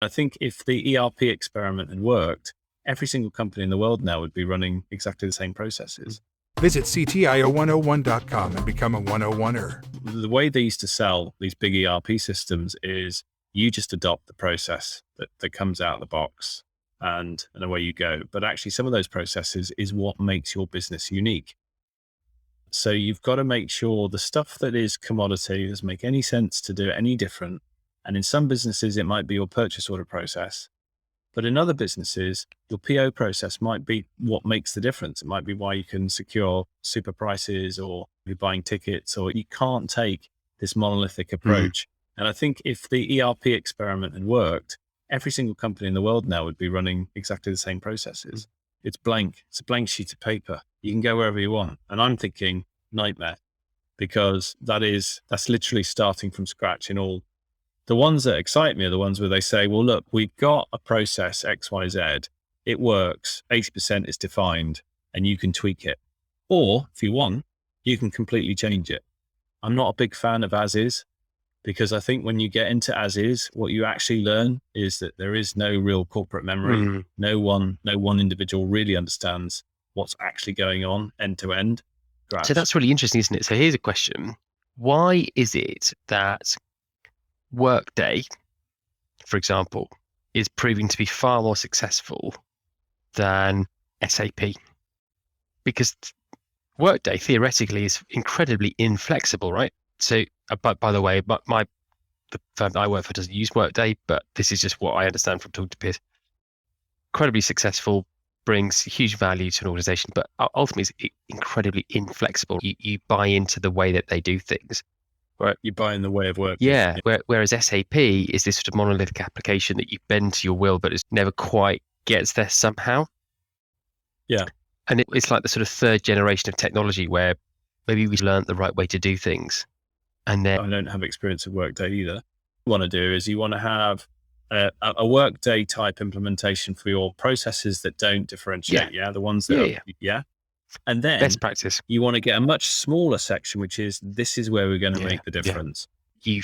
I think if the ERP experiment had worked, every single company in the world now would be running exactly the same processes. Visit CTIO101.com and become a 101er. The way they used to sell these big ERP systems is you just adopt the process that comes out of the box and away you go. But actually some of those processes is what makes your business unique. So you've got to make sure the stuff that is commodity doesn't make any sense to do it any different. And in some businesses, it might be your purchase order process. But in other businesses, your PO process might be what makes the difference. It might be why you can secure super prices, or you're buying tickets, or you can't take this monolithic approach. And I think if the ERP experiment had worked, every single company in the world now would be running exactly the same processes. It's blank. It's a blank sheet of paper. You can go wherever you want. And I'm thinking nightmare, because that's literally starting from scratch in all. The ones that excite me are the ones where they say, well, look, we've got a process X, Y, Z. It works. 80% is defined and you can tweak it. Or if you want, you can completely change it. I'm not a big fan of as is, because I think when you get into as is, what you actually learn is that there is no real corporate memory. No one individual really understands what's actually going on end to end. So that's really interesting, isn't it? So here's a question. Why is it that Workday, for example, is proving to be far more successful than SAP? Because Workday theoretically is incredibly inflexible, right? So, by the way, the firm that I work for doesn't use Workday, but this is just what I understand from talking to peers. Incredibly successful, brings huge value to an organization, but ultimately it's incredibly inflexible. You buy into the way that they do things. Right, you buy in the way of work. Yeah. Whereas SAP is this sort of monolithic application that you bend to your will, but it never quite gets there somehow. Yeah. And it's like the sort of third generation of technology where maybe we learned the right way to do things. And then I don't have experience of Workday either. What you want to do is you want to have a Workday type implementation for your processes that don't differentiate. Yeah. The ones that are. And then best practice. You want to get a much smaller section, which is, this is where we're going to make the difference. You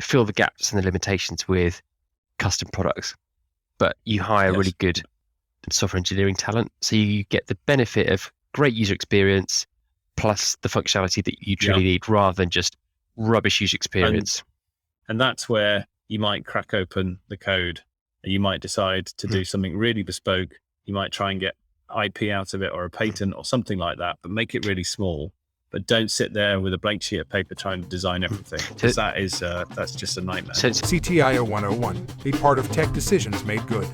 fill the gaps and the limitations with custom products, but you hire really good software engineering talent. So you get the benefit of great user experience plus the functionality that you truly need, rather than just rubbish user experience. And that's where you might crack open the code. You might decide to do something really bespoke. You might try and get IP out of it, or a patent or something like that, but make it really small. But don't sit there with a blank sheet of paper trying to design everything, because that's just a nightmare. CTIO 101, a part of Tech Decisions Made Good.